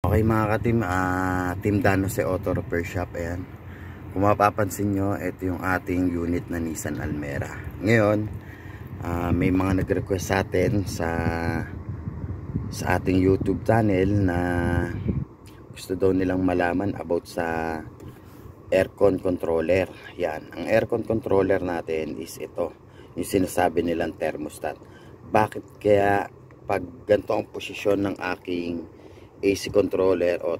Okay mga ka-team, Team Danos sa Auto Repair Shop. Ayan, kung mapapansin nyo, ito yung ating unit na Nissan Almera. Ngayon, may mga nag-request sa atin sa ating YouTube channel na gusto daw nilang malaman about sa aircon controller. Yan, ang aircon controller natin is ito, yung sinasabi nilang thermostat. Bakit kaya pag ganito ang posisyon ng aking AC controller o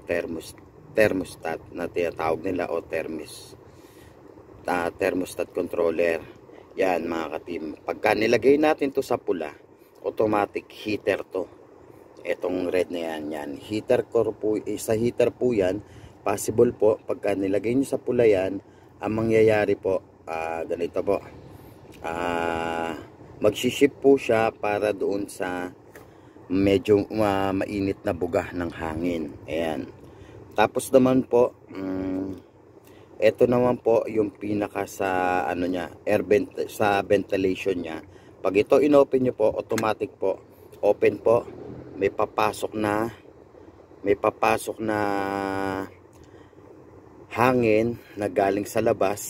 thermostat na tinatawag nila, o thermostat controller, yan mga ka-team, pagka nilagay natin to sa pula, automatic heater to. Etong red na yan, heater core po, sa heater po yan. Possible po pagka nilagay nyo sa pula yan, ang mangyayari po, ganito po, magsiship po siya para doon sa medyo mainit na buga ng hangin. Ayan. Tapos naman po, ito naman po yung pinaka sa ano niya, sa ventilation niya. Pag ito inopen nyo po, automatic po, open po, may papasok na hangin na galing sa labas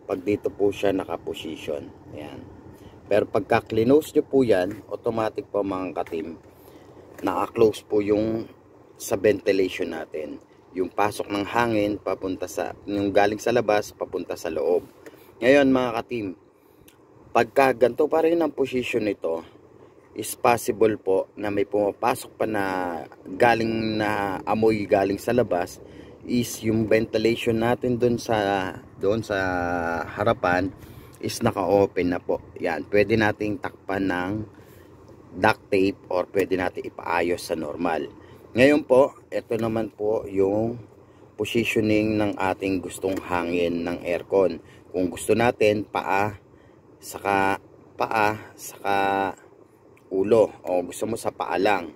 pag dito po siya nakaposition. Ayan. Pero pagka close nyo po yan, automatic po mga ka-team, naka-close po yung sa ventilation natin. Yung pasok ng hangin papunta sa, yung galing sa labas papunta sa loob. Ngayon mga ka-team, pagka ganito pa rin ang position nito, is possible po na may pumapasok pa na galing na amoy galing sa labas, is yung ventilation natin doon sa harapan is naka-open na po. Yan, pwede nating takpan ng duct tape or pwede natin ipaayos sa normal. Ngayon po, ito naman po yung positioning ng ating gustong hangin ng aircon. Kung gusto natin paa, saka ulo, o gusto mo sa paa lang.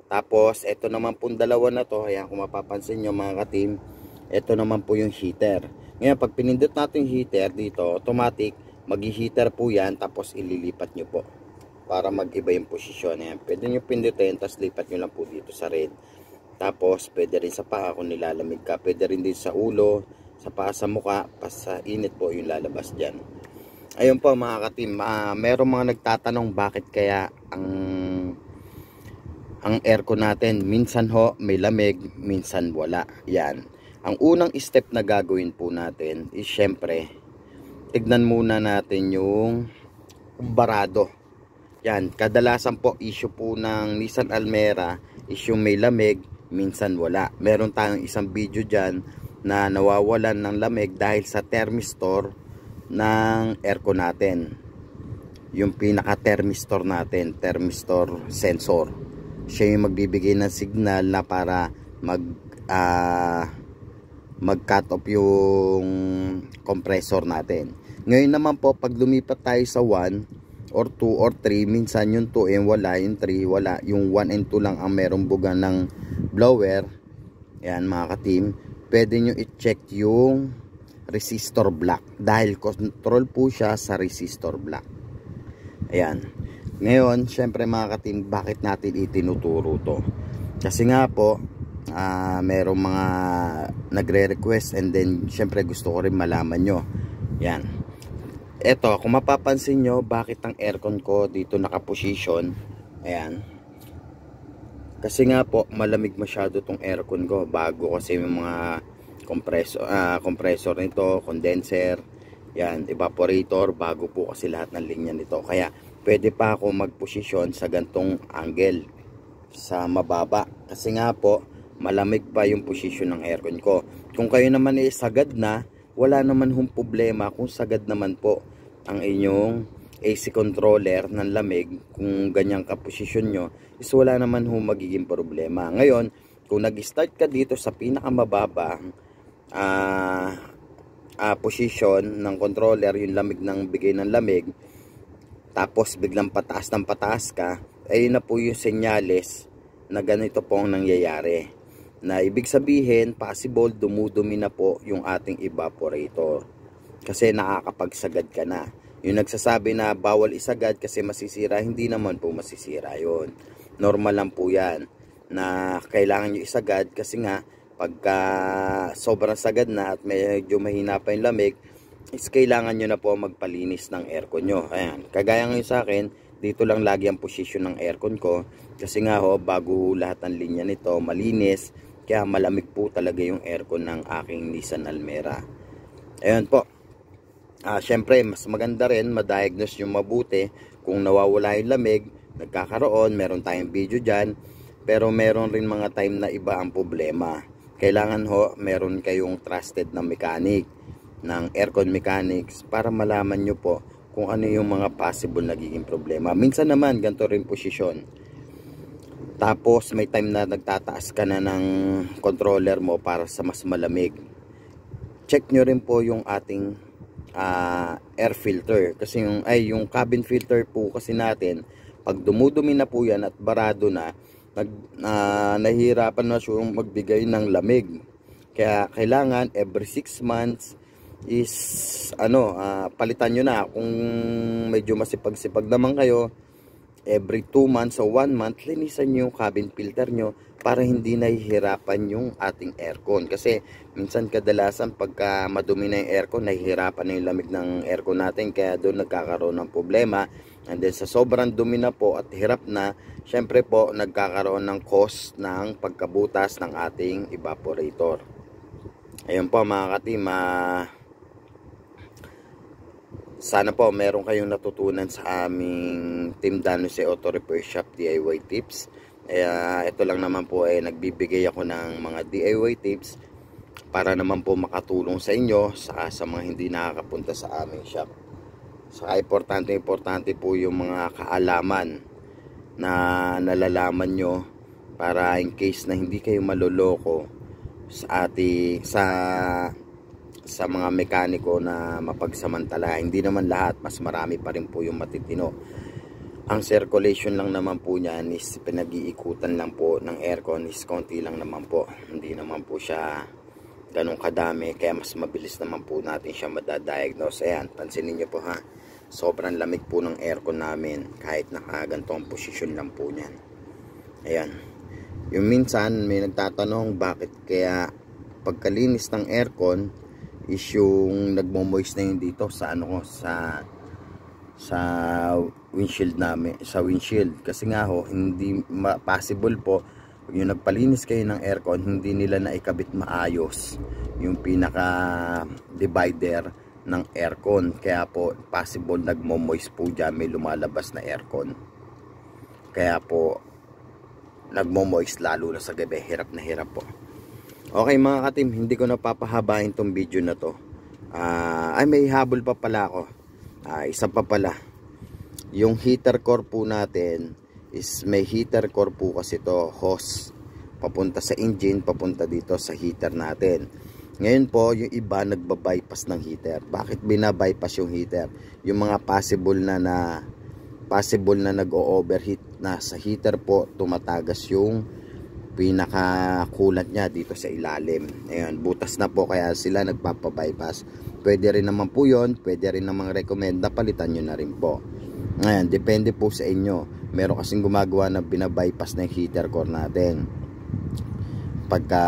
Tapos ito naman pong dalawa na to, ayan, kung mapapansin nyo mga ka-team, ito naman po yung heater. Ngayon pag pinindot natin yung heater dito, automatic mag-heater po yan, tapos ililipat nyo po para mag-iba yung posisyon. Ayan, pwede nyo pindutin, tapos lipat nyo lang po dito sa red. Tapos pwede rin sa paa kung nilalamig ka, pwede rin din sa ulo, sa paa, sa muka, pas sa init po yung lalabas dyan. Ayun po mga ka-team, merong mga nagtatanong bakit kaya ang aircon natin minsan ho may lamig, minsan wala. Yan, ang unang step na gagawin po natin is syempre tignan muna natin yung barado. Yan, kadalasan po issue po ng Nissan Almera is yung may lamig, minsan wala. Meron tayong isang video dyan na nawawalan ng lamig dahil sa thermistor ng aircon natin. Yung pinaka thermistor natin, thermistor sensor, siya yung magbibigay ng signal na para mag-cut off yung compressor natin. Ngayon naman po, pag lumipat tayo sa 1 or 2 or 3, minsan yung 2 wala, yung 3 wala, yung 1 and 2 lang ang merong buga ng blower. Yan mga ka-team, pwede nyo i-check yung resistor block dahil control po siya sa resistor block. Ayan. Ngayon, syempre mga ka-team, bakit natin itinuturo to? Kasi nga po, merong mga nagre-request, and then syempre gusto ko rin malaman nyo. Yan. Eto, kung mapapansin nyo, bakit ang aircon ko dito nakaposition? Ayan. Kasi nga po, malamig masyado tong aircon ko. Bago kasi yung mga compressor nito, condenser, yan, evaporator, bago po kasi lahat ng linya nito. Kaya pwede pa ako magposisyon sa gantong angle, sa mababa. Kasi nga po, malamig pa yung position ng aircon ko. Kung kayo naman ay sagad na, wala naman hong problema kung sagad naman po ang inyong AC controller ng lamig. Kung ganyang kaposisyon nyo, is wala naman hong magiging problema. Ngayon, kung nag-start ka dito sa pinakamababa position ng controller, yung lamig ng bigay ng lamig, tapos biglang pataas ng pataas ka, ayun na po yung senyales na ganito po ang nangyayari. Na ibig sabihin, possible dumudumi na po yung ating evaporator. Kasi nakakapagsagad ka na. Yung nagsasabi na bawal isagad kasi masisira, hindi naman po masisira yon. Normal lang po yan. na kailangan nyo isagad, kasi nga pagka sobrang sagad na at medyo mahina pa yung lamig, is kailangan nyo na po magpalinis ng aircon nyo. Ayan, kagaya ngayon sa akin, dito lang lagi ang posisyon ng aircon ko, kasi nga ho, bago lahat ng linya nito malinis, kaya malamig po talaga yung aircon ng aking Nissan Almera. Ayan po. Syempre, mas maganda rin ma-diagnose yung mabuti kung nawawala yung lamig, nagkakaroon, meron tayong video dyan, pero meron rin mga time na iba ang problema. Kailangan ho, meron kayong trusted na mechanic, ng aircon mechanics, para malaman nyo po kung ano yung mga possible nagiging problema. Minsan naman, ganito rin posisyon. Tapos, may time na nagtataas ka na ng controller mo para sa mas malamig. Check nyo rin po yung ating air filter, kasi yung cabin filter po kasi natin, pag dumudumi na po yan at barado na, nahihirapan na siya magbigay ng lamig. Kaya kailangan every 6 months is palitan nyo na. Kung medyo masipag-sipag naman kayo, every 2 months o 1 month, linisan nyo yung cabin filter nyo para hindi nahihirapan yung ating aircon. Kasi minsan kadalasan pagka madumi na yung aircon, nahihirapan na yung lamig ng aircon natin, kaya doon nagkakaroon ng problema. And then sa sobrang dumi na po at hirap na, syempre po nagkakaroon ng cause ng pagkabutas ng ating evaporator. Ayun po mga ka-team, sana po meron kayong natutunan sa aming Team Danos Auto Repair Shop DIY tips. Ito lang naman po, nagbibigay ako ng mga DIY tips para naman po makatulong sa inyo, sa mga hindi nakakapunta sa aming shop. Saka importante po yung mga kaalaman na nalalaman nyo, para in case na hindi kayo maloloko sa mga mekaniko na mapagsamantala. Hindi naman lahat, mas marami pa rin po yung matitino. Ang circulation lang naman po niyan is pinag-iikutan lang po ng aircon is konti lang naman po. Hindi naman po siya ganun kadami, kaya mas mabilis naman po natin siya madadiagnose. Ayan, pansinin nyo po ha, sobrang lamig po ng aircon namin kahit nakagantong posisyon lang po niyan. Ayan, yung minsan may nagtatanong bakit kaya pagkalinis ng aircon is yung nagmo-moist na yun dito sa sa windshield namin, sa windshield. Kasi nga ho, hindi possible po yung nagpalinis kayo ng aircon, hindi nila naikabit maayos yung pinaka divider ng aircon, kaya po possible nagmo-moist po dyan, may lumalabas na aircon, kaya po nagmo-moist lalo na sa gabi. Hirap na hirap po. Okay mga ka-team, hindi ko na papahabain tong video na to. May habol pa pala ako. Isa pa pala. Yung heater core po natin is may heater core po kasi to, hose. Papunta sa engine, papunta dito sa heater natin. Ngayon po, yung iba nagba-bypass ng heater. Bakit bina-bypass yung heater? Yung mga possible na nag-o-overheat na sa heater po, tumatagas yung pinaka-coolant niya dito sa ilalim. Ayun, butas na po, kaya sila nagpapa-bypass. Pwede rin naman po yun, pwede rin naman recommend na palitan nyo na rin po. Ngayon, depende po sa inyo. Meron kasing gumagawa na bina-bypass na yung heater core natin pagka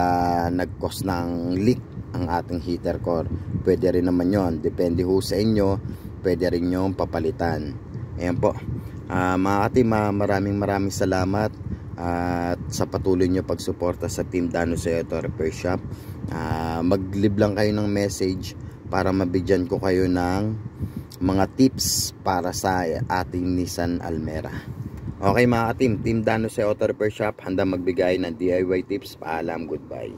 nag-cause ng leak ang ating heater core. Pwede rin naman yon, depende ho sa inyo, pwede rin yung papalitan. Ayan po, mga ka-team, maraming salamat at sa patuloy nyo pagsuporta sa Team Danos Auto Repair Shop. Mag-leave lang kayo ng message para mabigyan ko kayo ng mga tips para sa ating Nissan Almera. Okay mga ka-team, Team Danos Auto Repair Shop, handa magbigay ng DIY tips. Paalam, goodbye.